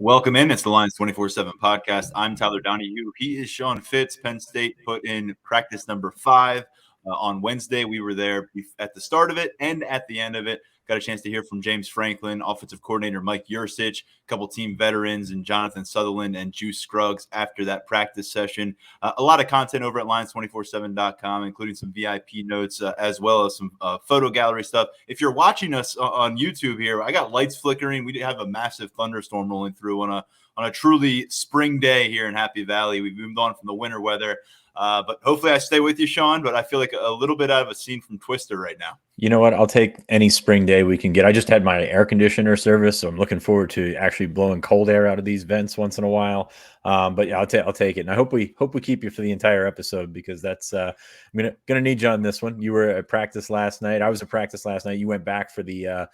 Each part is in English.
Welcome in. It's the Lions247 Podcast. I'm Tyler Donohue. He is Sean Fitz. Penn State put in practice number 5 on Wednesday. We were there at the start of it and at the end of it. Got a chance to hear from James Franklin, offensive coordinator Mike Yurcich, a couple team veterans, and Jonathan Sutherland and Juice Scruggs after that practice session. A lot of content over at Lions247.com, including some VIP notes as well as some photo gallery stuff. If you're watching us on YouTube here, I got lights flickering. We have a massive thunderstorm rolling through on a truly spring day here in Happy Valley. We've moved on from the winter weather. But hopefully I stay with you, Sean, but I feel like a little bit out of a scene from Twister right now. You know what? I'll take any spring day we can get. I just had my air conditioner service, so I'm looking forward to actually blowing cold air out of these vents once in a while. But yeah, I'll take it. And I hope we keep you for the entire episode, because that's I'm gonna need you on this one. You were at practice last night. I was at practice last night. You went back for the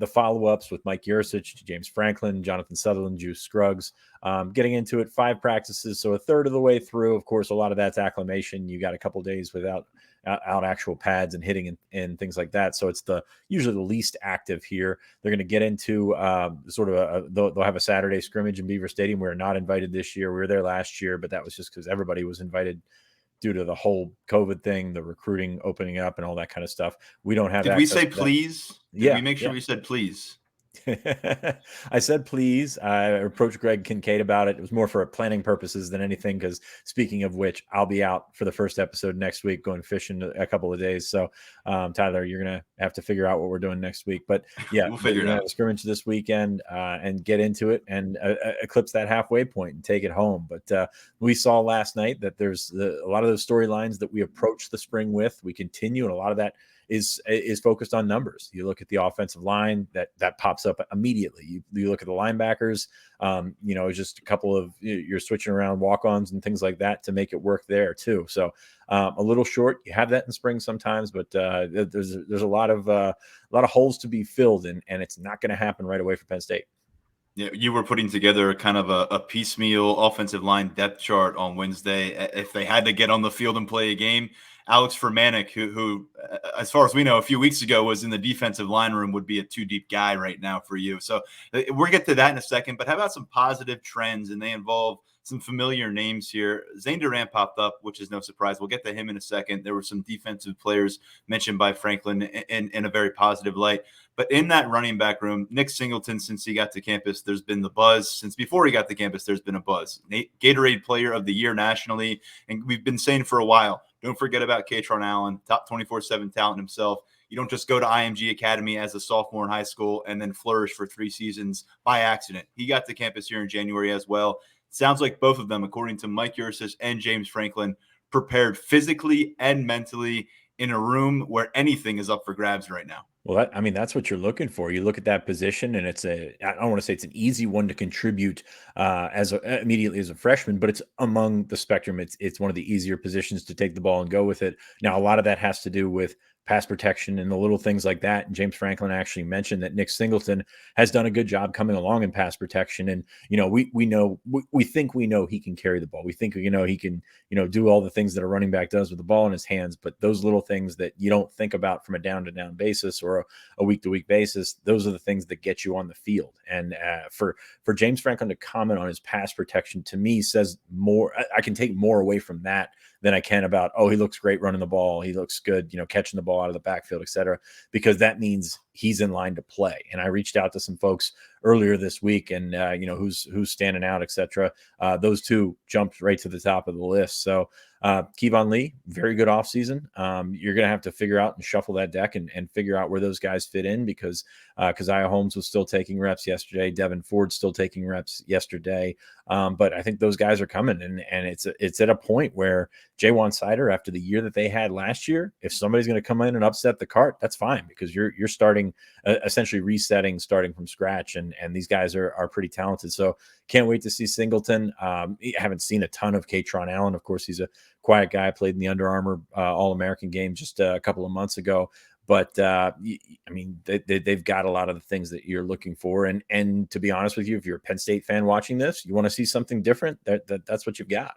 follow-ups with Mike Yurcich, James Franklin, Jonathan Sutherland, Juice Scruggs. Getting into it, 5 practices, so a third of the way through. Of course, a lot of that's acclimation. You got a couple days without out actual pads and hitting and things like that. So it's usually the least active here. They're going to get into they'll have a Saturday scrimmage in Beaver Stadium. We're not invited this year. We were there last year, but that was just because everybody was invited due to the whole COVID thing, the recruiting opening up and all that kind of stuff. We don't have. Did we say please? Did we make sure we said please? I said please. I approached Greg Kincaid about it. It was more for planning purposes than anything, because speaking of which, I'll be out for the first episode next week, going fishing a couple of days. So Tyler, you're gonna have to figure out what we're doing next week, but yeah, we'll figure it out. Scrimmage this weekend and get into it and eclipse that halfway point and take it home. But we saw last night that there's a lot of those storylines that we approach the spring with. We continue, and a lot of that is focused on numbers. You look at the offensive line, that pops up immediately. You look at the linebackers, just a couple of, you're switching around walk-ons and things like that to make it work there too. So a little short. You have that in spring sometimes, but there's a lot of holes to be filled, and it's not going to happen right away for Penn State. Yeah, you were putting together kind of a piecemeal offensive line depth chart on Wednesday. If they had to get on the field and play a game, Alex Furmanek, who, as far as we know, a few weeks ago was in the defensive line room, would be a 2-deep guy right now for you. So we'll get to that in a second. But how about some positive trends? And they involve some familiar names here. Zayn Durant popped up, which is no surprise. We'll get to him in a second. There were some defensive players mentioned by Franklin in a very positive light. But in that running back room, Nick Singleton, since he got to campus, there's been the buzz. Since before he got to campus, there's been a buzz. Gatorade Player of the Year nationally. And we've been saying for a while, don't forget about Katron Allen, top 24/7 talent himself. You don't just go to IMG Academy as a sophomore in high school and then flourish for 3 seasons by accident. He got to campus here in January as well. Sounds like both of them, according to Mike Yurcich and James Franklin, prepared physically and mentally in a room where anything is up for grabs right now. Well, that's what you're looking for. You look at that position, and I don't want to say it's an easy one to contribute immediately as a freshman, but it's among the spectrum. It's one of the easier positions to take the ball and go with it. Now, a lot of that has to do with pass protection and the little things like that. And James Franklin actually mentioned that Nick Singleton has done a good job coming along in pass protection. And, we think we know he can carry the ball. We think, he can, do all the things that a running back does with the ball in his hands. But those little things that you don't think about from a down-to-down basis or a week-to-week basis, those are the things that get you on the field. And for James Franklin to comment on his pass protection, to me, says more. I can take more away from that than I can about, he looks great running the ball. He looks good, catching the ball out of the backfield, et cetera, because that means he's in line to play. And I reached out to some folks earlier this week and, who's standing out, et cetera. Those two jumped right to the top of the list. So Kevon Lee, very good offseason. You're going to have to figure out and shuffle that deck and figure out where those guys fit in, because Keziah Holmes was still taking reps yesterday. Devin Ford's still taking reps yesterday. But I think those guys are coming, and it's at a point where Jaywan Sider, after the year that they had last year, if somebody's going to come in and upset the cart, that's fine, because you're starting essentially resetting, starting from scratch, and these guys are pretty talented. So can't wait to see Singleton. I haven't seen a ton of Katron Allen. Of course, he's a quiet guy, played in the Under Armour All-American game just a couple of months ago. But they've got a lot of the things that you're looking for. And to be honest with you, if you're a Penn State fan watching this, you want to see something different, that's what you've got.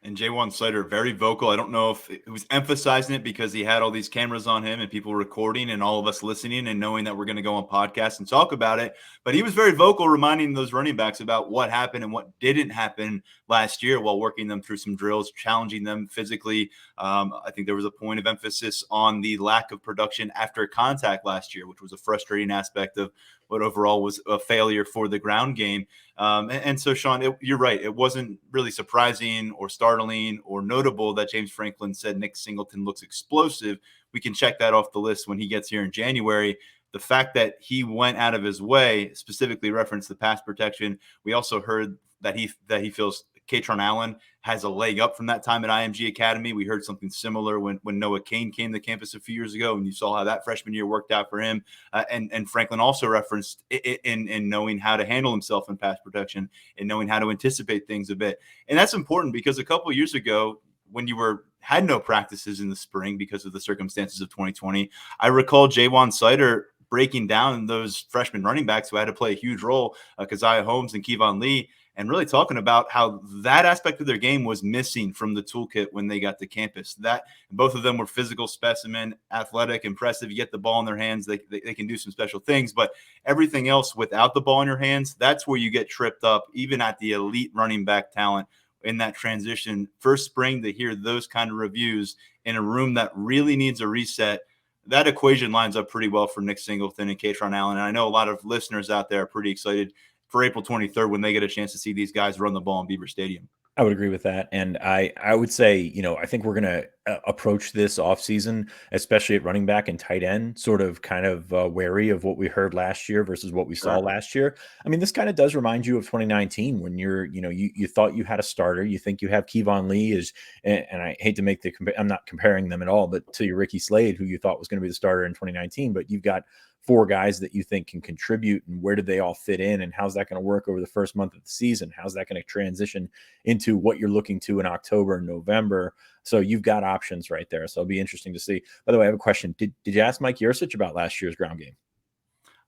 And Jaywan Slater, very vocal. I don't know if he was emphasizing it because he had all these cameras on him and people recording and all of us listening and knowing that we're going to go on podcasts and talk about it. But he was very vocal, reminding those running backs about what happened and what didn't happen last year while working them through some drills, challenging them physically. I think there was a point of emphasis on the lack of production after contact last year, which was a frustrating aspect of what overall was a failure for the ground game. And so, Sean, you're right. It wasn't really surprising or startling or notable that James Franklin said Nick Singleton looks explosive. We can check that off the list when he gets here in January. The fact that he went out of his way, specifically referenced the pass protection. We also heard that he feels Katron Allen has a leg up from that time at IMG Academy. We heard something similar when Noah Kane came to campus a few years ago, and you saw how that freshman year worked out for him. And Franklin also referenced in knowing how to handle himself in pass protection and knowing how to anticipate things a bit. And that's important because a couple of years ago, when you had no practices in the spring because of the circumstances of 2020, I recall Jaywan Slater breaking down those freshman running backs who had to play a huge role, Keziah Holmes and Kevon Lee, and really talking about how that aspect of their game was missing from the toolkit when they got to campus. That both of them were physical specimen, athletic, impressive. You get the ball in their hands, they can do some special things. But everything else without the ball in your hands, that's where you get tripped up, even at the elite running back talent in that transition. First spring to hear those kind of reviews in a room that really needs a reset, that equation lines up pretty well for Nick Singleton and Katron Allen. And I know a lot of listeners out there are pretty excited for April 23rd when they get a chance to see these guys run the ball in Beaver Stadium. I would agree with that. And I would say, I think we're going to approach this offseason, especially at running back and tight end, sort of kind of wary of what we heard last year versus what we saw last year. I mean, this kind of does remind you of 2019 when you thought you had a starter. You think you have Kevon Lee and I hate to make I'm not comparing them at all, but to your Ricky Slade, who you thought was going to be the starter in 2019, but you've got 4 guys that you think can contribute, and where do they all fit in, and how's that going to work over the first month of the season? How's that going to transition into what you're looking to in October and November? So you've got options right there. So it'll be interesting to see. By the way, I have a question. Did you ask Mike Yurcich about last year's ground game?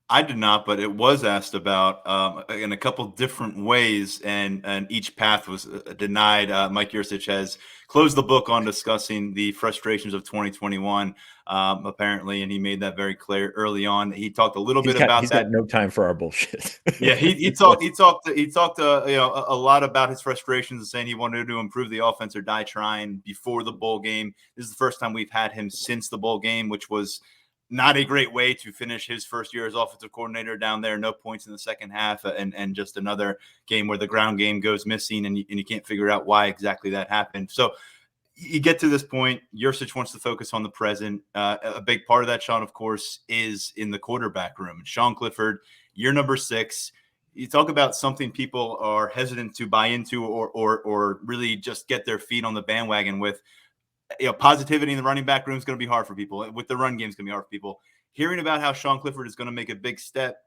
I did not, but it was asked about in a couple different ways, and each path was denied. Mike Yurcich has closed the book on discussing the frustrations of 2021, apparently, and he made that very clear early on. He talked a little bit about that. He's got no time for our bullshit. Yeah, he talked a lot about his frustrations and saying he wanted to improve the offense or die trying before the bowl game. This is the first time we've had him since the bowl game, which was not a great way to finish his first year as offensive coordinator down there. No points in the second half, and just another game where the ground game goes missing, and you can't figure out why exactly that happened. So you get to this point, Yurcich wants to focus on the present. A big part of that, Sean, of course, is in the quarterback room. And Sean Clifford, year number 6. You talk about something people are hesitant to buy into or really just get their feet on the bandwagon with. Positivity in the running back room is going to be hard for people. With the run game is going to be hard for people. Hearing about how Sean Clifford is going to make a big step,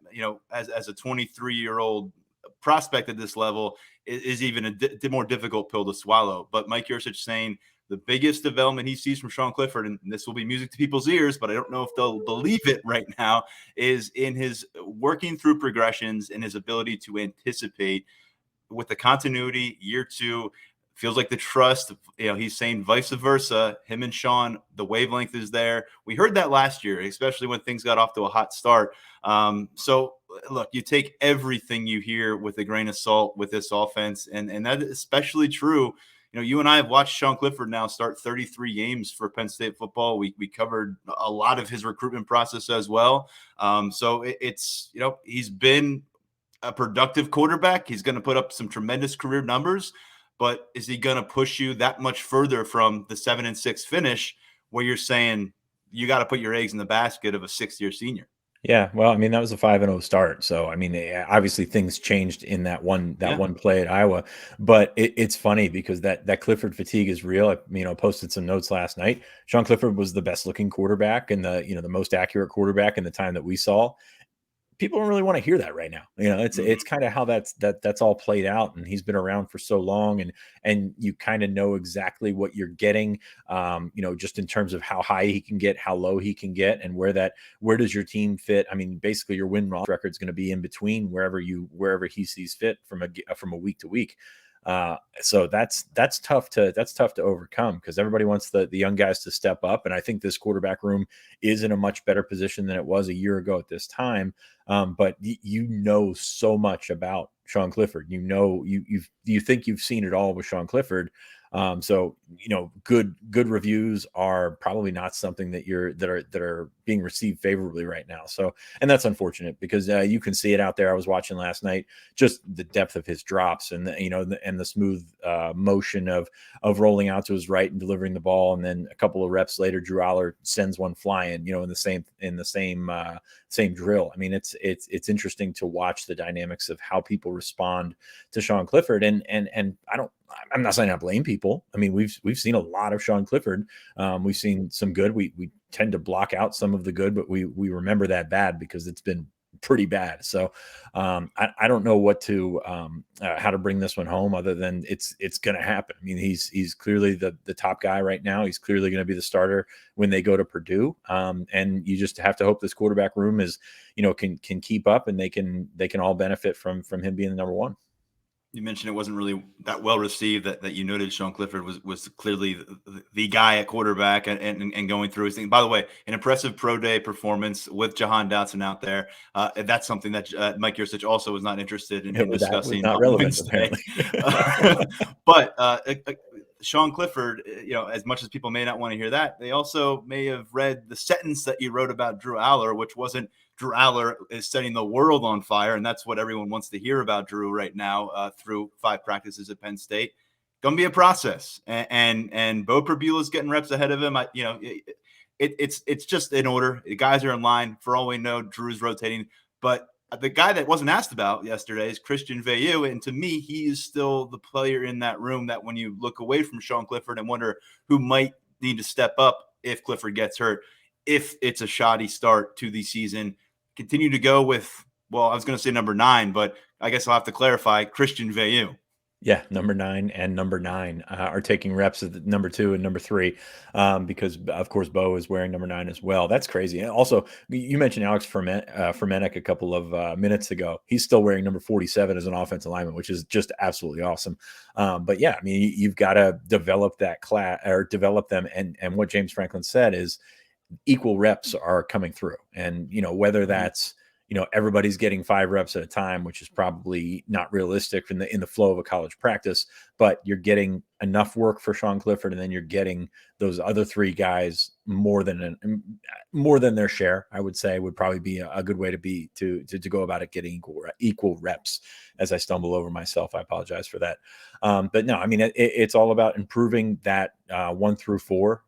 as a 23-year-old prospect at this level is even a more difficult pill to swallow. But Mike Yurcich saying the biggest development he sees from Sean Clifford, and this will be music to people's ears, but I don't know if they'll believe it right now, is in his working through progressions and his ability to anticipate with the continuity year 2. Feels like the trust, he's saying vice versa. Him and Sean, the wavelength is there. We heard that last year, especially when things got off to a hot start. So, look, you take everything you hear with a grain of salt with this offense, and that is especially true. You and I have watched Sean Clifford now start 33 games for Penn State football. We covered a lot of his recruitment process as well. So it's he's been a productive quarterback. He's going to put up some tremendous career numbers. But is he going to push you that much further from the 7-6 finish where you're saying you got to put your eggs in the basket of a 6th-year senior? Yeah, well, I mean, that was a 5-0 start. So, I mean, obviously things changed in that one play at Iowa. But it's funny because that Clifford fatigue is real. I posted some notes last night. Sean Clifford was the best looking quarterback and the most accurate quarterback in the time that we saw. People don't really want to hear that right now. It's kind of how that's all played out, and he's been around for so long, and you kind of know exactly what you're getting, just in terms of how high he can get, how low he can get, and where does your team fit. I mean, basically your win-loss record is going to be in between wherever he sees fit from a week to week. So that's tough to overcome, because everybody wants the young guys to step up. And I think this quarterback room is in a much better position than it was a year ago at this time. But you know so much about Sean Clifford. You think you've seen it all with Sean Clifford. So good reviews are probably not something that are being received favorably right now. So, and that's unfortunate, because you can see it out there. I was watching last night, just the depth of his drops, and the smooth motion of rolling out to his right and delivering the ball, and then a couple of reps later, Drew Aller sends one flying, in the same drill. I mean, it's interesting to watch the dynamics of how people respond to Sean Clifford, and I'm not saying I blame people. I mean, we've seen a lot of Sean Clifford. We've seen some good. We tend to block out some of the good, but we remember that bad because it's been pretty bad. So I don't know how to bring this one home, other than it's going to happen. I mean, he's clearly the top guy right now. He's clearly going to be the starter when they go to Purdue. And you just have to hope this quarterback room is, can keep up, and they can all benefit from him being the number one. You mentioned it wasn't really that well received, that you noted Sean Clifford was clearly the guy at quarterback and going through his thing. By the way, an impressive pro day performance with Jahan Dotson out there. That's something that Mike Yurcich also was not interested in discussing. Not relevant, apparently. But Sean Clifford, as much as people may not want to hear that, they also may have read the sentence that you wrote about Drew Aller, which wasn't Drew Aller is setting the world on fire, and that's what everyone wants to hear about Drew right now through 5 practices at Penn State. Going to be a process, and Bo Perbula's getting reps ahead of him. It's just in order. The guys are in line. For all we know, Drew's rotating, but the guy that wasn't asked about yesterday is Christian Veilleux, and to me, he is still the player in that room that when you look away from Sean Clifford and wonder who might need to step up if Clifford gets hurt, if it's a shoddy start to the season, continue to go with, well, I was going to say number 9, but I guess I'll have to clarify, Christian Veilleux. Yeah, number 9 and number 9 are taking reps at number 2 and number 3, because of course Bo is wearing number 9 as well. That's crazy. And also, you mentioned Alex Fermenik a couple of minutes ago. He's still wearing number 47 as an offensive lineman, which is just absolutely awesome. But yeah, I mean, you've got to develop that class, or develop them. And what James Franklin said is equal reps are coming through, and whether that's everybody's getting 5 reps at a time, which is probably not realistic in the flow of a college practice, but you're getting enough work for Sean Clifford, and then you're getting those other 3 guys more than their share. I would say would probably be a good way to go about it, getting equal reps. As I stumble over myself, I apologize for that. But no, I mean, it's all about improving that 1 through 4.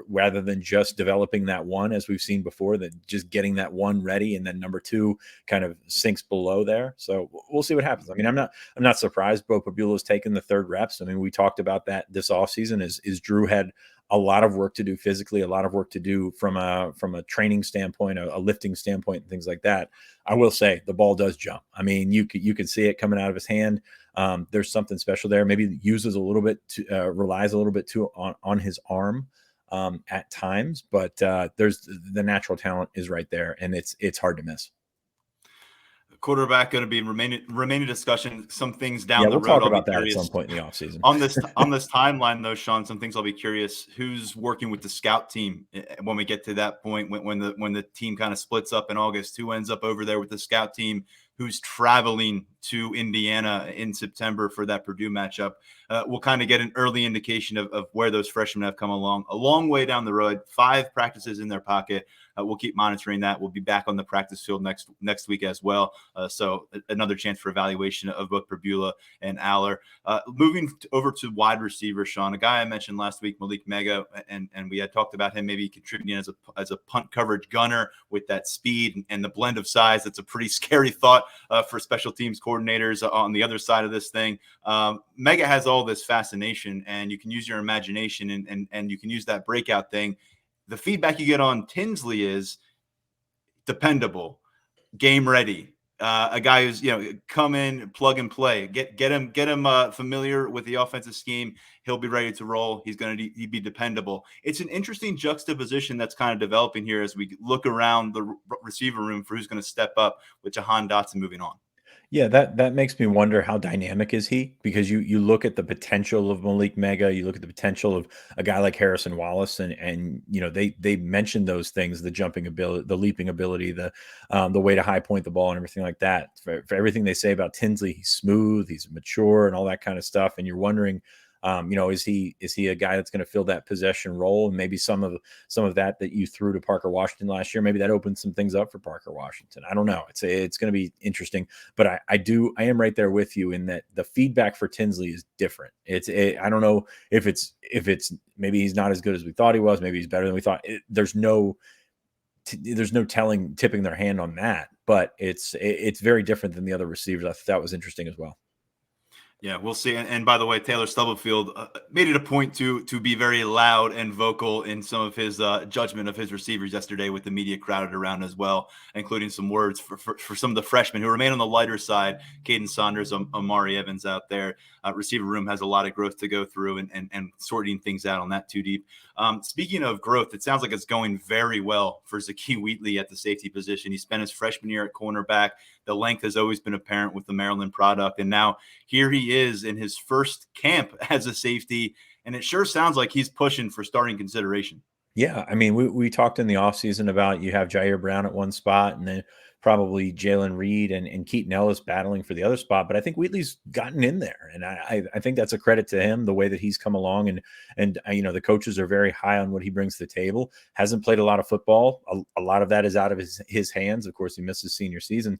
Rather than just developing that 1, as we've seen before, that just getting that 1 ready, and then number 2 kind of sinks below there. So we'll see what happens. I mean, I'm not surprised Bo Perbula's taken the 3rd reps. I mean, we talked about that this offseason. Is Drew had a lot of work to do physically, a lot of work to do from a training standpoint, a lifting standpoint, and things like that. I will say the ball does jump. I mean, you could see it coming out of his hand. There's something special there. Maybe uses a little bit relies a little bit too on his arm at times, but there's the natural talent is right there, and it's hard to miss. Quarterback going to be remaining discussion. Some things down the we'll road. Talk about that at some point in the offseason. on this timeline, though, Sean, some things I'll be curious. Who's working with the scout team when we get to that point? When the team kind of splits up in August, who ends up over there with the scout team? Who's traveling to Indiana in September for that Purdue matchup? We'll kind of get an early indication of where those freshmen have come along. A long way down the road, 5 practices in their pocket. We'll keep monitoring that. We'll be back on the practice field next week as well. So another chance for evaluation of both Perbula and Aller. Moving over to wide receiver, Sean, a guy I mentioned last week, Malik Mega, and we had talked about him maybe contributing as a punt coverage gunner with that speed and the blend of size. That's a pretty scary thought for special teams coordinators on the other side of this thing. Mega has all this fascination, and you can use your imagination and you can use that breakout thing. The feedback you get on Tinsley is dependable, game ready, a guy who's come in, plug and play, get him familiar with the offensive scheme. He'll be ready to roll. He's going to be dependable. It's an interesting juxtaposition that's kind of developing here as we look around the receiver room for who's going to step up with Jahan Dotson moving on. Yeah, that makes me wonder how dynamic is he? Because you look at the potential of Malik Mega, you look at the potential of a guy like Harrison Wallace, and they mentioned those things, the jumping ability, the leaping ability, the way to high point the ball and everything like that. For everything they say about Tinsley, he's smooth, he's mature, and all that kind of stuff. And you're wondering, is he a guy that's going to fill that possession role? And maybe some of that you threw to Parker Washington last year, maybe that opens some things up for Parker Washington. I don't know. It's going to be interesting, but I am right there with you in that the feedback for Tinsley is different. I don't know if it's maybe he's not as good as we thought he was. Maybe he's better than we thought. There's no tipping their hand on that, but it's very different than the other receivers. I thought that was interesting as well. Yeah, we'll see. And by the way, Taylor Stubblefield made it a point to be very loud and vocal in some of his judgment of his receivers yesterday, with the media crowded around as well, including some words for some of the freshmen who remain on the lighter side. Caden Saunders, Amari Evans out there. Receiver room has a lot of growth to go through and sorting things out on that too deep. Speaking of growth, it sounds like it's going very well for Zakee Wheatley at the safety position. He spent his freshman year at cornerback. The length has always been apparent with the Maryland product. And now here he is in his first camp as a safety. And it sure sounds like he's pushing for starting consideration. Yeah. I mean, we talked in the offseason about you have Jair Brown at one spot and then probably Jalen Reed and Keaton Ellis battling for the other spot. But I think Wheatley's gotten in there. And I think that's a credit to him, the way that he's come along. And the coaches are very high on what he brings to the table. Hasn't played a lot of football. A lot of that is out of his hands. Of course, he missed his senior season.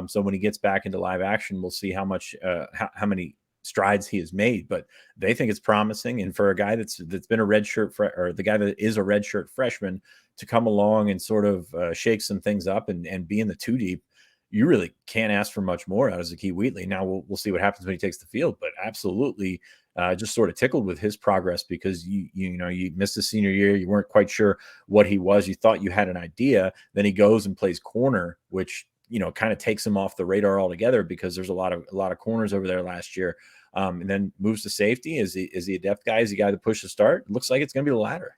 So when he gets back into live action, we'll see how many strides he has made, but they think it's promising. And for a guy that's been a redshirt or the guy that is a redshirt freshman to come along and sort of shake some things up and be in the two deep, you really can't ask for much more out of Zakee Wheatley. Now we'll see what happens when he takes the field, but absolutely just sort of tickled with his progress, because you missed his senior year. You weren't quite sure what he was. You thought you had an idea. Then he goes and plays corner, which kind of takes him off the radar altogether, because there's a lot of corners over there last year. And then moves to safety. Is he a depth guy? Is he a guy to push the start? It looks like it's going to be the latter.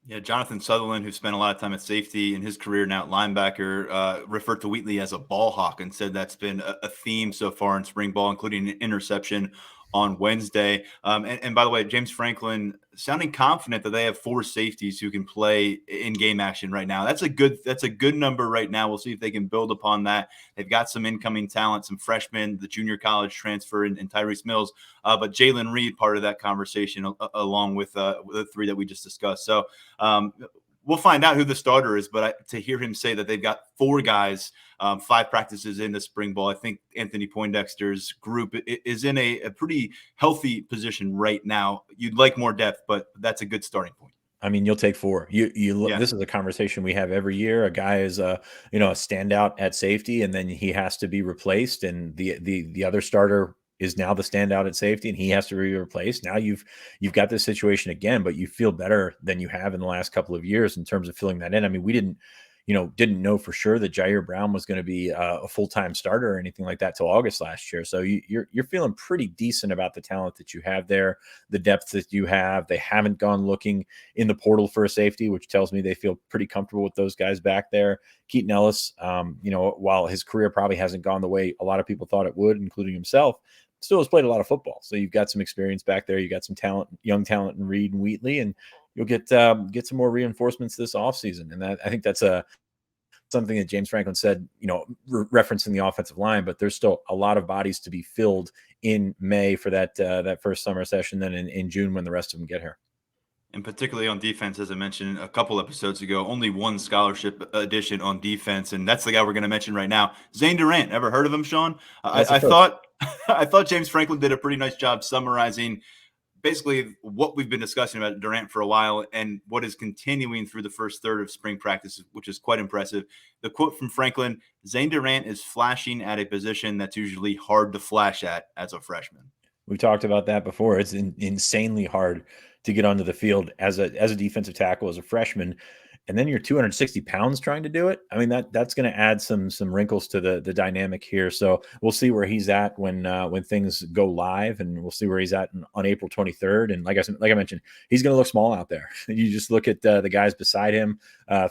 Yeah, Jonathan Sutherland, who spent a lot of time at safety in his career, now at linebacker, referred to Wheatley as a ball hawk and said that's been a theme so far in spring ball, including an interception on Wednesday. And by the way, James Franklin sounding confident that they have 4 safeties who can play in game action right now. That's a good number right now. We'll see if they can build upon that. They've got some incoming talent, some freshmen, the junior college transfer and Tyrese Mills, but Jalen Reed part of that conversation along with the 3 that we just discussed. So we'll find out who the starter is, but to hear him say that they've got 4 guys, 5 practices into spring ball, I think Anthony Poindexter's group is in a pretty healthy position right now. You'd like more depth, but that's a good starting point. I mean, you'll take 4. Yeah. This is a conversation we have every year. A guy is a standout at safety, and then he has to be replaced, and the other starter is now the standout at safety, and he has to be replaced. Now you've got this situation again, but you feel better than you have in the last couple of years in terms of filling that in. I mean, we didn't know for sure that Jair Brown was going to be a full-time starter or anything like that till August last year. So you're feeling pretty decent about the talent that you have there, the depth that you have. They haven't gone looking in the portal for a safety, which tells me they feel pretty comfortable with those guys back there. Keaton Ellis, while his career probably hasn't gone the way a lot of people thought it would, including himself, still has played a lot of football. So you've got some experience back there. You got some talent, young talent in Reed and Wheatley, and you'll get some more reinforcements this offseason. And I think that's something that James Franklin said, referencing the offensive line, but there's still a lot of bodies to be filled in May for that first summer session, then in June when the rest of them get here. And particularly on defense, as I mentioned a couple episodes ago, only 1 scholarship addition on defense, and that's the guy we're going to mention right now, Zayn Durant. Ever heard of him, Sean? I thought James Franklin did a pretty nice job summarizing basically what we've been discussing about Durant for a while and what is continuing through the first third of spring practice, which is quite impressive. The quote from Franklin: Zayn Durant is flashing at a position that's usually hard to flash at as a freshman. We've talked about that before. It's insanely hard to get onto the field as a defensive tackle, as a freshman. And then you're 260 pounds trying to do it. I mean, that's going to add some wrinkles to the dynamic here. So we'll see where he's at when things go live, and we'll see where he's at on April 23rd. And like I mentioned, he's going to look small out there. You just look at the guys beside him,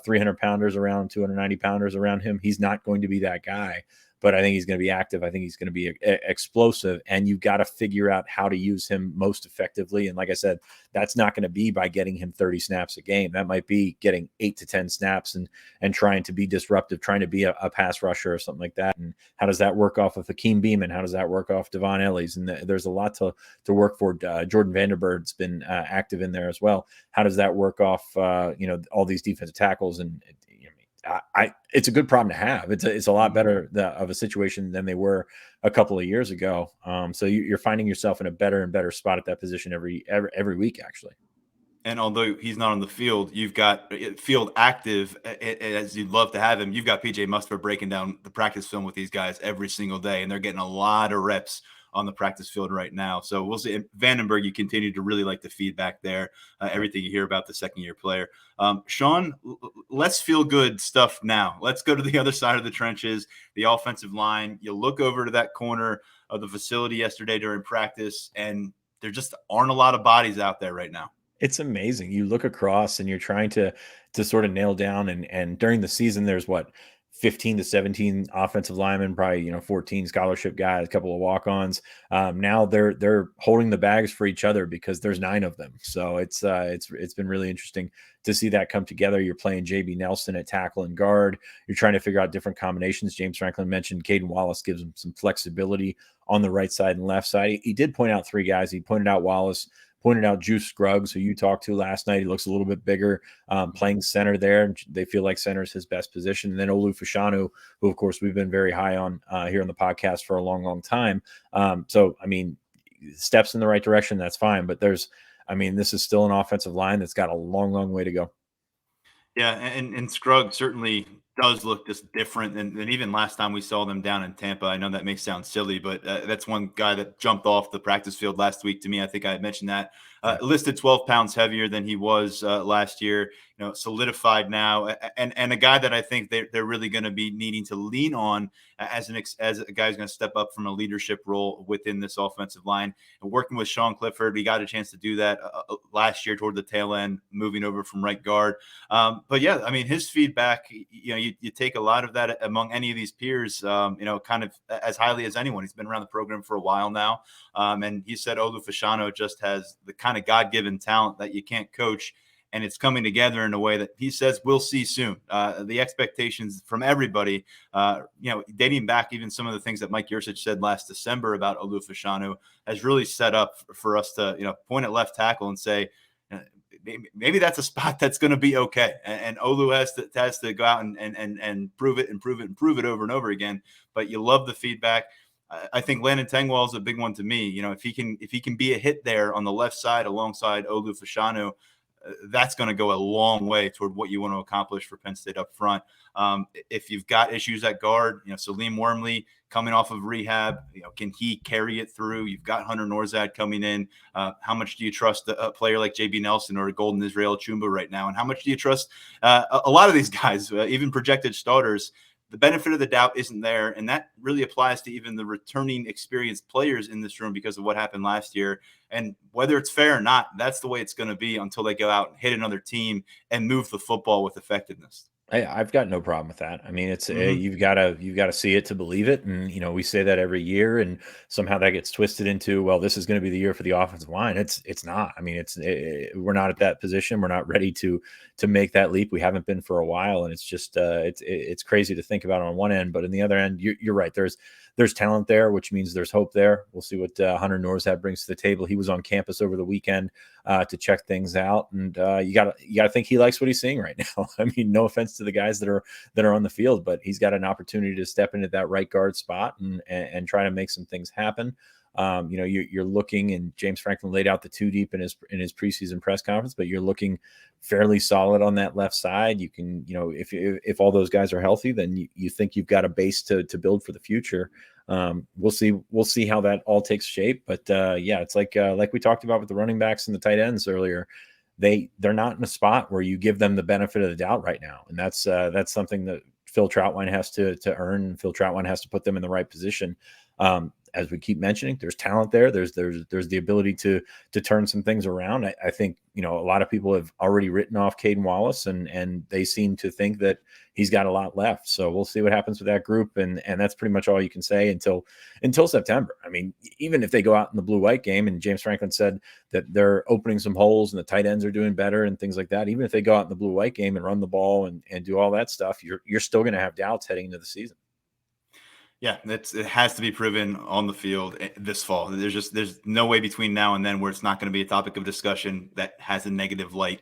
300 pounders around, 290 pounders around him. He's not going to be that guy. but I think he's going to be active. I think he's going to be explosive, and you've got to figure out how to use him most effectively. And like I said, that's not going to be by getting him 30 snaps a game. That might be getting 8 to 10 snaps and trying to be disruptive, trying to be a pass rusher or something like that. And how does that work off of Hakeem Beamon? How does that work off Devon Ellis? And there's a lot to work for. Jordan Vanderbird's been active in there as well. How does that work off, all these defensive tackles? And it's a good problem to have. It's a lot better of a situation than they were a couple of years ago. So you're finding yourself in a better and better spot at that position every week, actually. And although he's not on the field, you've got field active, as you'd love to have him. You've got PJ Mustard breaking down the practice film with these guys every single day, and they're getting a lot of reps on the practice field right now. So we'll see. Vandenberg, you continue to really like the feedback there, everything you hear about the second-year player. Sean, let's feel good stuff now. Let's go to the other side of the trenches, the offensive line. You look over to that corner of the facility yesterday during practice, and there just aren't a lot of bodies out there right now. It's amazing. You look across and you're trying to sort of nail down, and during the season, there's 15 to 17 offensive linemen, probably 14 scholarship guys, a couple of walk-ons. Now they're holding the bags for each other because there's 9 of them. So it's been really interesting to see that come together. You're playing JB Nelson at tackle and guard. You're trying to figure out different combinations. James Franklin mentioned Caden Wallace gives him some flexibility on the right side and left side. He did point out 3 guys. He pointed out Wallace, pointed out Juice Scruggs, who you talked to last night. He looks a little bit bigger, playing center there, and they feel like center is his best position. And then Olu Fashanu, who, of course, we've been very high on here on the podcast for a long, long time. So, I mean, steps in the right direction, that's fine. But this is still an offensive line that's got a long, long way to go. Yeah, and Scruggs certainly does look just different than even last time we saw them down in Tampa. I know that may sound silly, but that's one guy that jumped off the practice field last week to me. I think I had mentioned that. Listed 12 pounds heavier than he was last year, solidified now, and a guy that I think they're really going to be needing to lean on as a guy who's going to step up from a leadership role within this offensive line. And working with Sean Clifford, we got a chance to do that last year toward the tail end, moving over from right guard. But yeah, I mean, his feedback, you take a lot of that among any of these peers, kind of as highly as anyone. He's been around the program for a while now. And he said Olu Fashanu just has the kind of God-given talent that you can't coach. And it's coming together in a way that he says we'll see soon. The expectations from everybody, dating back even some of the things that Mike Yurcich said last December about Olu Fashanu, has really set up for us to, point at left tackle and say, maybe that's a spot that's going to be okay. And Olu has to go out and prove it over and over again. But you love the feedback. I think Landon Tengwall is a big one to me. If he can be a hit there on the left side alongside Olu Fashanu, that's going to go a long way toward what you want to accomplish for Penn State up front. If you've got issues at guard, Salim Wormley coming off of rehab, can he carry it through? You've got Hunter Norzad coming in. How much do you trust a player like JB Nelson or Golden Israel Chumba right now? And how much do you trust a lot of these guys, even projected starters? The benefit of the doubt isn't there, and that really applies to even the returning experienced players in this room because of what happened last year. And whether it's fair or not, that's the way it's going to be until they go out and hit another team and move the football with effectiveness. I've got no problem with that. I mean, it's you've got to see it to believe it, and we say that every year, and somehow that gets twisted into, well, this is going to be the year for the offensive line. It's not. I mean, we're not at that position. We're not ready to make that leap. We haven't been for a while, and it's just it's crazy to think about on one end, but on the other end, you're right. There's talent there, which means there's hope there. We'll see what Hunter Norzad brings to the table. He was on campus over the weekend to check things out, and you gotta think he likes what he's seeing right now. I mean, no offense to the guys that are on the field, but he's got an opportunity to step into that right guard spot and try to make some things happen. You're looking, and James Franklin laid out the 2 deep in his preseason press conference, but you're looking fairly solid on that left side. You can, if all those guys are healthy, then you think you've got a base to build for the future. We'll see how that all takes shape, but it's like we talked about with the running backs and the tight ends earlier. They're not in a spot where you give them the benefit of the doubt right now, and that's something that Phil Trautwein has to earn. Phil Trautwein has to put them in the right position. as we keep mentioning, there's talent there. There's the ability to turn some things around. I think, a lot of people have already written off Caden Wallace, and they seem to think that he's got a lot left. So we'll see what happens with that group. And that's pretty much all you can say until September. I mean, even if they go out in the blue-white game, and James Franklin said that they're opening some holes and the tight ends are doing better and things like that, even if they go out in the blue-white game and run the ball and do all that stuff, you're still going to have doubts heading into the season. Yeah, it has to be proven on the field this fall. There's no way between now and then where it's not going to be a topic of discussion that has a negative light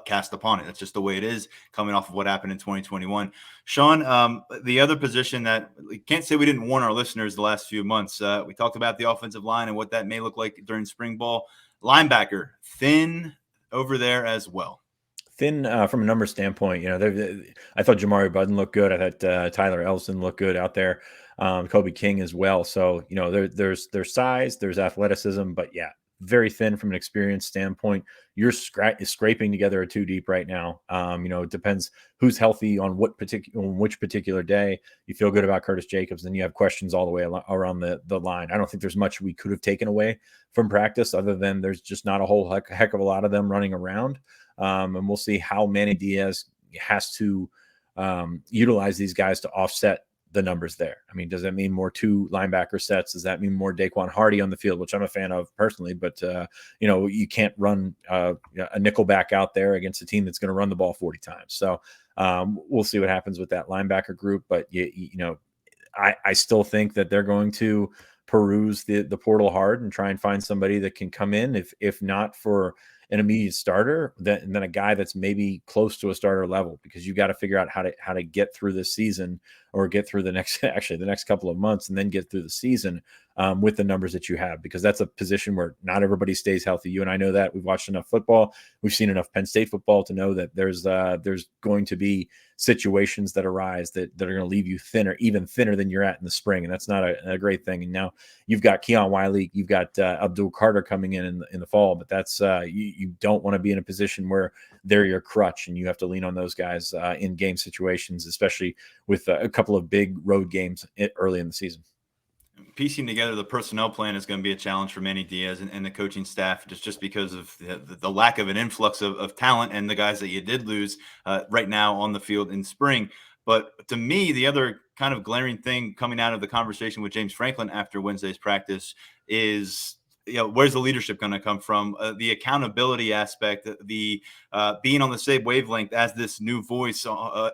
cast upon it. That's just the way it is, coming off of what happened in 2021. Sean, the other position that we can't say we didn't warn our listeners the last few months. We talked about the offensive line and what that may look like during spring ball. Linebacker, thin over there as well. Thin from a number standpoint. I thought Jamari Budden looked good. I thought Tyler Ellison looked good out there. Kobe King as well. So, there's size, there's athleticism, but yeah, very thin from an experience standpoint. You're scraping together a 2 deep right now. It depends who's healthy on which particular day. You feel good about Curtis Jacobs, then you have questions all the way around the line. I don't think there's much we could have taken away from practice other than there's just not a whole heck of a lot of them running around. And we'll see how Manny Diaz has to utilize these guys to offset the numbers there. I mean, does that mean more 2 linebacker sets? Does that mean more Daquan Hardy on the field, which I'm a fan of personally, but you can't run a nickel back out there against a team that's going to run the ball 40 times. So we'll see what happens with that linebacker group. But I still think that they're going to peruse the portal hard and try and find somebody that can come in, if not for an immediate starter, then a guy that's maybe close to a starter level, because you got to figure out how to get through this season, or get through the next couple of months, and then get through the season with the numbers that you have, because that's a position where not everybody stays healthy. You and I know that. We've watched enough football. We've seen enough Penn State football to know that there's going to be situations that arise that are going to leave you thinner, even thinner than you're at in the spring. And that's not a great thing. And now you've got Keon Wiley, you've got Abdul Carter coming in the fall, but that's you don't want to be in a position where they're your crutch and you have to lean on those guys in game situations, especially with a couple of big road games early in the season. Piecing together the personnel plan is going to be a challenge for Manny Diaz and the coaching staff, just because of the lack of an influx of talent and the guys that you did lose right now on the field in spring. But to me, the other kind of glaring thing coming out of the conversation with James Franklin after Wednesday's practice is, where's the leadership going to come from? The accountability aspect, the being on the same wavelength as this new voice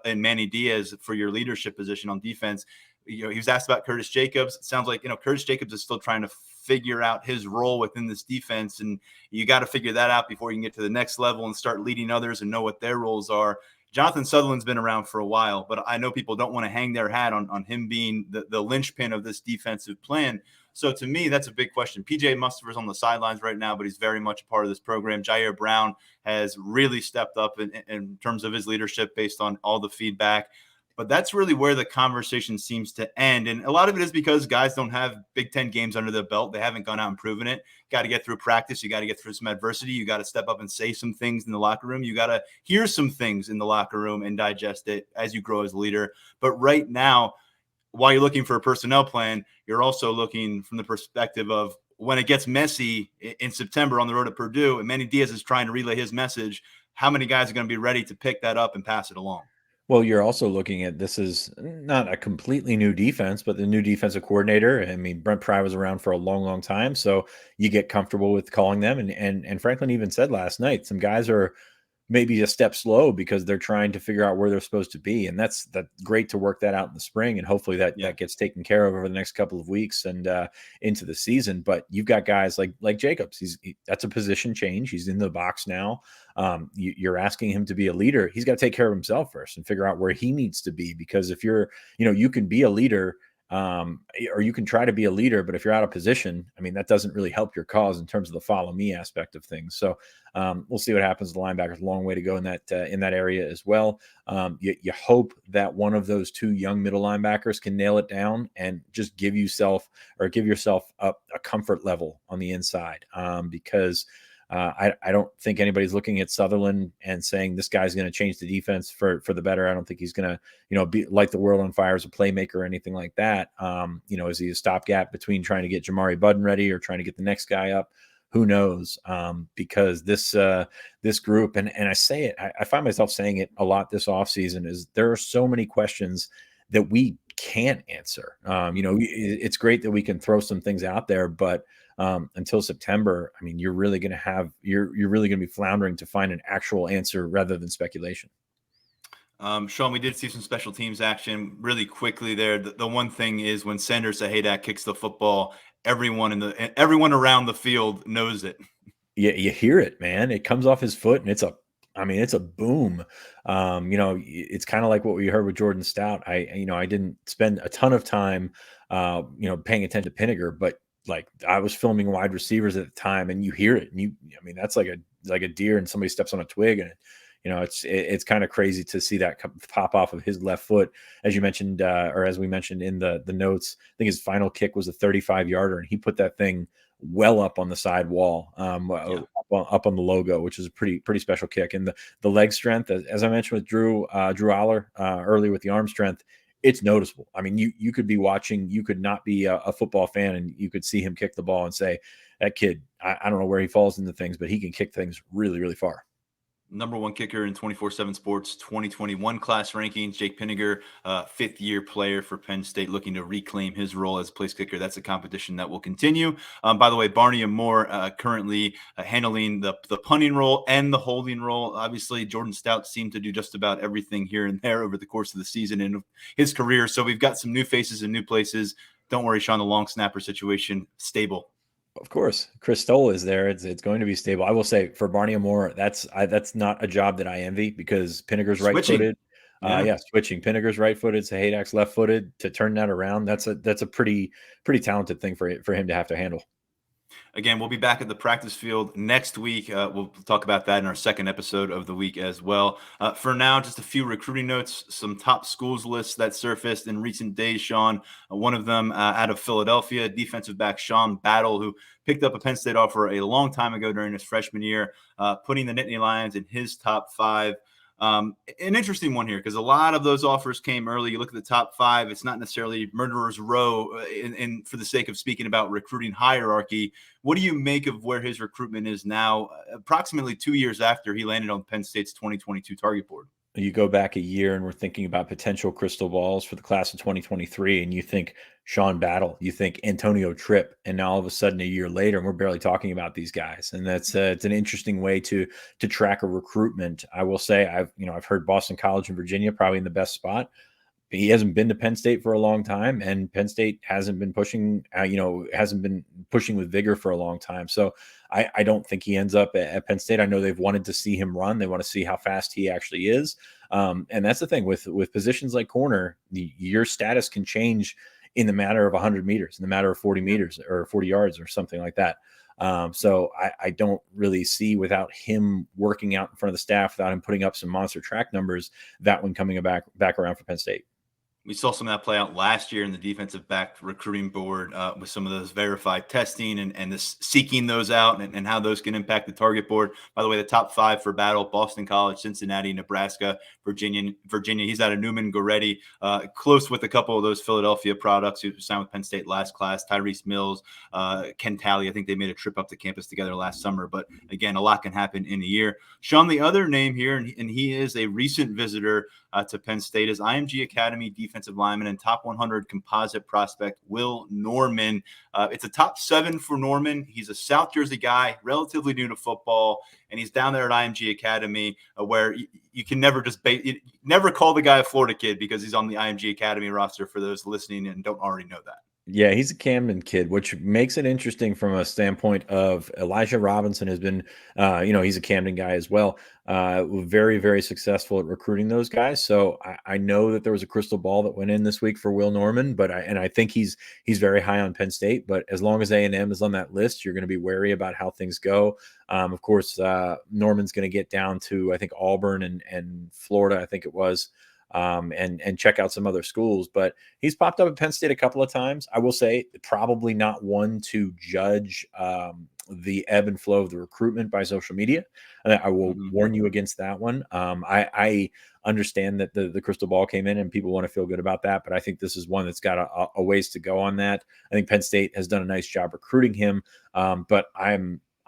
in Manny Diaz for your leadership position on defense. He was asked about Curtis Jacobs. It sounds like, Curtis Jacobs is still trying to figure out his role within this defense. And you got to figure that out before you can get to the next level and start leading others and know what their roles are. Jonathan Sutherland's been around for a while, but I know people don't want to hang their hat on him being the linchpin of this defensive plan. So to me, that's a big question. PJ Mustafer's on the sidelines right now, but he's very much a part of this program. Jair Brown has really stepped up in terms of his leadership based on all the feedback. But that's really where the conversation seems to end. And a lot of it is because guys don't have Big Ten games under their belt. They haven't gone out and proven it. Got to get through practice. You got to get through some adversity. You got to step up and say some things in the locker room. You got to hear some things in the locker room and digest it as you grow as a leader. But right now, while you're looking for a personnel plan, you're also looking from the perspective of when it gets messy in September on the road at Purdue, and Manny Diaz is trying to relay his message, how many guys are going to be ready to pick that up and pass it along? Well, you're also looking at, this is not a completely new defense, but the new defensive coordinator. I mean, Brent Pry was around for a long, long time, so you get comfortable with calling them. And Franklin even said last night, some guys are maybe a step slow because they're trying to figure out where they're supposed to be. And that's great to work that out in the spring. And hopefully that gets taken care of over the next couple of weeks and into the season. But you've got guys like Jacobs. That's a position change. He's in the box now. You're asking him to be a leader. He's got to take care of himself first and figure out where he needs to be, because if you're, you can be a leader, or you can try to be a leader, but if you're out of position, I mean, that doesn't really help your cause in terms of the follow me aspect of things. So we'll see what happens. The linebackers, a long way to go in that area as well. You hope that one of those 2 young middle linebackers can nail it down and just give yourself a comfort level on the inside, because I don't think anybody's looking at Sutherland and saying this guy's going to change the defense for the better. I don't think he's going to, be light the world on fire as a playmaker or anything like that. Is he a stopgap between trying to get Jamari Budden ready or trying to get the next guy up? Who knows? Because this group, and I say it, I find myself saying it a lot this offseason, is there are so many questions that we can't answer. It's great that we can throw some things out there, but until September, I mean, you're really going to be floundering to find an actual answer rather than speculation. Sean, we did see some special teams action really quickly there. The one thing is when Sanders Sahadak kicks the football, everyone around the field knows it. Yeah, you hear it, man. It comes off his foot, and it's a boom. It's kind of like what we heard with Jordan Stout. I didn't spend a ton of time, paying attention to Pinniger, but like I was filming wide receivers at the time, and you hear it, and that's like a deer, and somebody steps on a twig, and it's kind of crazy to see that pop off of his left foot, as you mentioned, or as we mentioned in the notes. I think his final kick was a 35-yarder, and he put that thing well up on the side wall, up on the logo, which is a pretty special kick. And the leg strength, as I mentioned with Drew Aller early with the arm strength, it's noticeable. I mean, you could be watching, you could not be a football fan, and you could see him kick the ball and say, that kid, I don't know where he falls into things, but he can kick things really, really far. Number one kicker in 247 Sports 2021 class rankings, Jake Pinniger, fifth-year player for Penn State, looking to reclaim his role as place kicker. That's a competition that will continue. By the way, Barney and Moore currently handling the punting role and the holding role. Obviously, Jordan Stout seemed to do just about everything here and there over the course of the season in his career. So we've got some new faces in new places. Don't worry, Sean, the long snapper situation, stable. Of course, Chris Stoll is there. It's going to be stable. I will say for Barney Moore, that's not a job that I envy, because Pinniger's right-footed. Switching. Pinniger's right-footed, Sahadak's left-footed. To turn that around, that's a pretty talented thing for him to have to handle. Again, we'll be back at the practice field next week. We'll talk about that in our second episode of the week as well. For now, just a few recruiting notes, some top schools lists that surfaced in recent days, Sean. One of them out of Philadelphia, defensive back Sean Battle, who picked up a Penn State offer a long time ago during his freshman year, putting the Nittany Lions in his top 5. An interesting one here, because a lot of those offers came early. You look at the top 5, it's not necessarily murderer's row in for the sake of speaking about recruiting hierarchy. What do you make of where his recruitment is now, approximately 2 years after he landed on Penn State's 2022 target board? You go back a year and we're thinking about potential crystal balls for the class of 2023, and you think Sean Battle, you think Antonio Tripp, and now all of a sudden a year later, and we're barely talking about these guys. And that's it's an interesting way to track a recruitment. I will say I've heard Boston College and Virginia probably in the best spot. He hasn't been to Penn State for a long time, and Penn State hasn't been pushing with vigor for a long time. So I don't think he ends up at Penn State. I know they've wanted to see him run. They want to see how fast he actually is. And that's the thing with positions like corner, your status can change in the matter of 100 meters, in the matter of 40 meters or 40 yards or something like that. So I don't really see, without him working out in front of the staff, without him putting up some monster track numbers, that one coming back around for Penn State. We saw some of that play out last year in the defensive back recruiting board with some of those verified testing and this seeking those out and how those can impact the target board. By the way, the top 5 for Battle: Boston College, Cincinnati, Nebraska, Virginia. He's out of Newman, Goretti, close with a couple of those Philadelphia products who signed with Penn State last class, Tyrese Mills, Ken Talley. I think they made a trip up to campus together last summer. But again, a lot can happen in a year. Sean, the other name here, and he is a recent visitor to Penn State, is IMG Academy defensive lineman and top 100 composite prospect Will Norman. It's a top 7 for Norman. He's a South Jersey guy, relatively new to football, and he's down there at IMG Academy, where you can never never call the guy a Florida kid because he's on the IMG Academy roster, for those listening and don't already know that. Yeah, he's a Camden kid, which makes it interesting from a standpoint of Elijah Robinson has been, he's a Camden guy as well. Very, very successful at recruiting those guys. So I know that there was a crystal ball that went in this week for Will Norman, but I think he's very high on Penn State. But as long as A&M is on that list, you're going to be wary about how things go. Of course, Norman's going to get down to, I think, Auburn and Florida, I think it was. And check out some other schools, but he's popped up at Penn State a couple of times. I will say probably not one to judge the ebb and flow of the recruitment by social media. I will warn you against that one. I understand that the crystal ball came in and people want to feel good about that, but I think this is one that's got a ways to go on that. I think Penn State has done a nice job recruiting him, but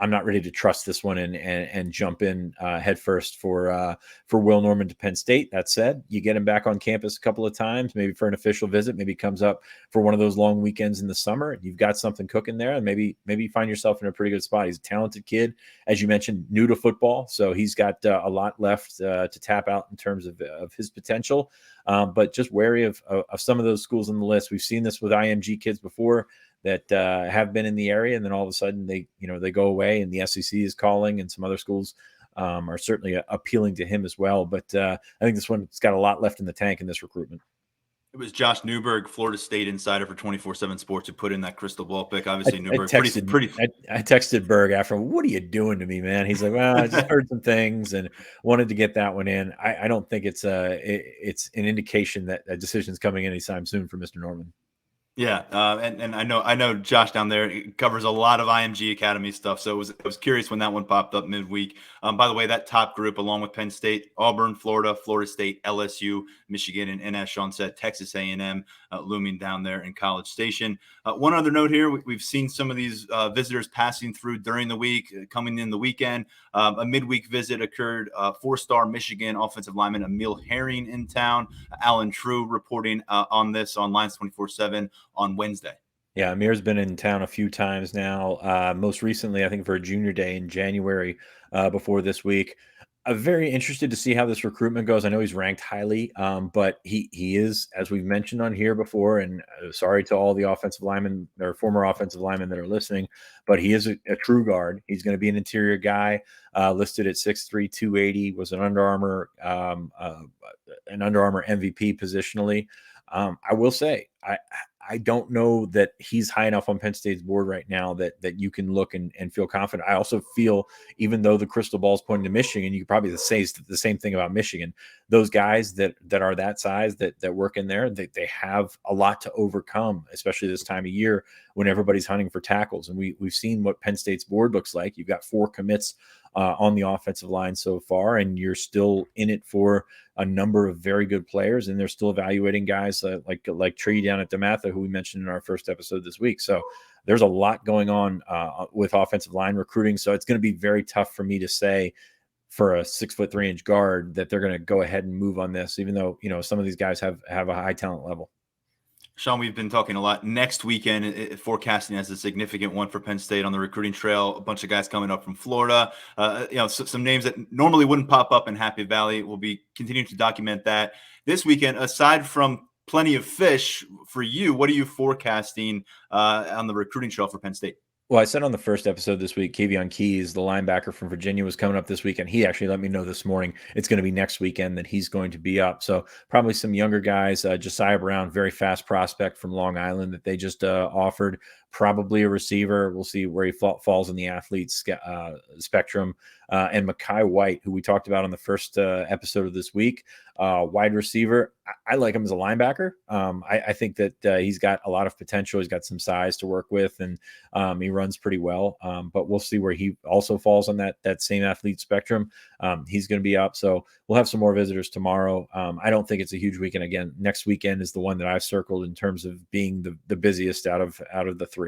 I'm not ready to trust this one and jump in head first for Will Norman to Penn State. That said, you get him back on campus a couple of times, maybe for an official visit, maybe comes up for one of those long weekends in the summer. You've got something cooking there, and maybe you find yourself in a pretty good spot. He's a talented kid, as you mentioned, new to football, so he's got a lot left to tap out in terms of his potential. But just wary of some of those schools on the list. We've seen this with IMG kids before that have been in the area, and then all of a sudden they go away, and the SEC is calling, and some other schools are certainly appealing to him as well. But I think this one's got a lot left in the tank in this recruitment. It was Josh Newberg, Florida State insider for 24/7 Sports, who put in that crystal ball pick. Obviously, Newberg I texted Berg after, what are you doing to me, man? He's like, well, I just heard some things and wanted to get that one in. I don't think it's an indication that a decision's coming anytime soon for Mr. Norman. Yeah, and I know Josh down there covers a lot of IMG Academy stuff, so I was curious when that one popped up midweek. By the way, that top group, along with Penn State, Auburn, Florida State, LSU, Michigan, and as Sean said, Texas A&M looming down there in College Station. One other note here, we've seen some of these visitors passing through during the week, coming in the weekend. A midweek visit occurred. 4-star Michigan offensive lineman Emil Herring in town. Alan True reporting on this on Lions247 on Wednesday. Yeah, Amir's been in town a few times now. Most recently, I think for a junior day in January before this week. I'm very interested to see how this recruitment goes. I know he's ranked highly, but he is, as we've mentioned on here before, and sorry to all the offensive linemen or former offensive linemen that are listening, but he is a true guard. He's going to be an interior guy, listed at 6'3", 280, was an Under Armour MVP positionally. I will say, I don't know that he's high enough on Penn State's board right now that you can look and feel confident. I also feel, even though the crystal ball is pointing to Michigan, you could probably say the same thing about Michigan. Those guys that are that size that work in there, they have a lot to overcome, especially this time of year when everybody's hunting for tackles. And we've seen what Penn State's board looks like. You've got 4 commits on the offensive line so far, and you're still in it for a number of very good players, and they're still evaluating guys like Tree down at DeMatha, who we mentioned in our first episode this week. So there's a lot going on with offensive line recruiting. So it's going to be very tough for me to say for a 6'3" guard that they're going to go ahead and move on this, even though some of these guys have a high talent level. Sean, we've been talking a lot. Next weekend, forecasting as a significant one for Penn State on the recruiting trail. A bunch of guys coming up from Florida. Some names that normally wouldn't pop up in Happy Valley. We'll be continuing to document that this weekend. Aside from plenty of fish for you, what are you forecasting on the recruiting trail for Penn State? Well, I said on the first episode this week, Kavion Keys, the linebacker from Virginia, was coming up this weekend. He actually let me know this morning it's going to be next weekend that he's going to be up. So probably some younger guys. Josiah Brown, very fast prospect from Long Island that they just offered. Probably a receiver. We'll see where he falls in the athlete spectrum. And Makai White, who we talked about on the first episode of this week, wide receiver. I like him as a linebacker. I think that he's got a lot of potential. He's got some size to work with, and he runs pretty well. But we'll see where he also falls on that same athlete spectrum. He's going to be up. So we'll have some more visitors tomorrow. I don't think it's a huge weekend. Again, next weekend is the one that I've circled in terms of being the busiest out of the 3.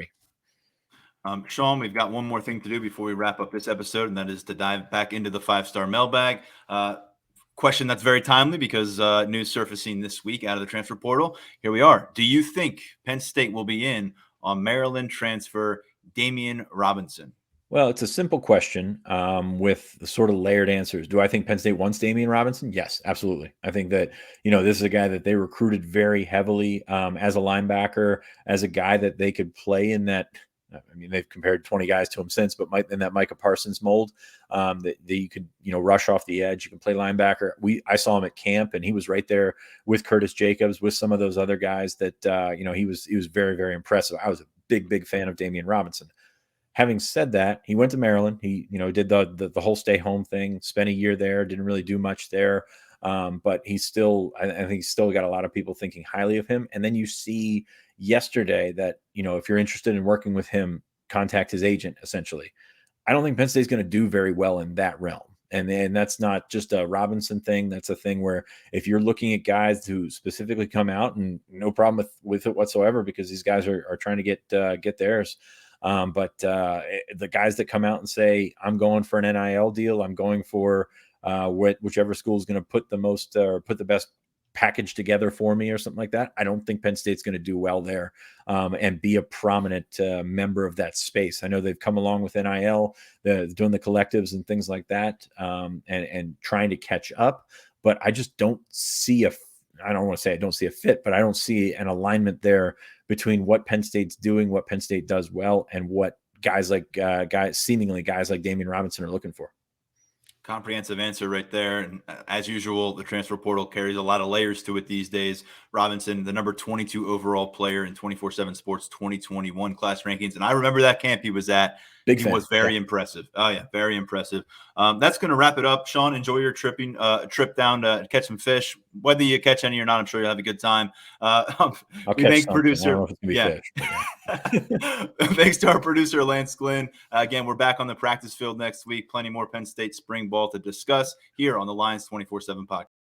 Sean, we've got one more thing to do before we wrap up this episode, and that is to dive back into the 5-star mailbag. Question that's very timely because news surfacing this week out of the transfer portal. Here we are. Do you think Penn State will be in on Maryland transfer Damian Robinson? Well, it's a simple question with the sort of layered answers. Do I think Penn State wants Damian Robinson? Yes, absolutely. I think that, this is a guy that they recruited very heavily as a linebacker, as a guy that they could play in that. I mean, they've compared 20 guys to him since, but in that Micah Parsons mold, that you could, rush off the edge. You can play linebacker. I saw him at camp, and he was right there with Curtis Jacobs, with some of those other guys that, he was very, very impressive. I was a big fan of Damian Robinson. Having said that, he went to Maryland. He, did the whole stay home thing, spent a year there, didn't really do much there. But he's still, I think he's still got a lot of people thinking highly of him. And then you see yesterday that, if you're interested in working with him, contact his agent, essentially. I don't think Penn State's going to do very well in that realm. And then that's not just a Robinson thing. That's a thing where if you're looking at guys who specifically come out, and no problem with it whatsoever, because these guys are trying to get theirs. But the guys that come out and say, I'm going for an NIL deal, I'm going for whichever school is going to put the most or put the best package together for me or something like that, I don't think Penn State's going to do well there and be a prominent member of that space. I know they've come along with NIL, doing the collectives and things like that, and trying to catch up. But I just don't see I don't want to say I don't see a fit, but I don't see an alignment there between what Penn State's doing, what Penn State does well, and what seemingly guys like Damian Robinson are looking for. Comprehensive answer right there. And as usual, the transfer portal carries a lot of layers to it these days. Robinson, the number 22 overall player in 247 Sports 2021 class rankings. And I remember that camp he was at. He was very impressive. Oh, yeah, very impressive. That's going to wrap it up. Sean, enjoy your trip down to catch some fish. Whether you catch any or not, I'm sure you'll have a good time. Thanks, producer. Thanks to our producer, Lance Glynn. Again, we're back on the practice field next week. Plenty more Penn State spring ball to discuss here on the Lions 247 Podcast.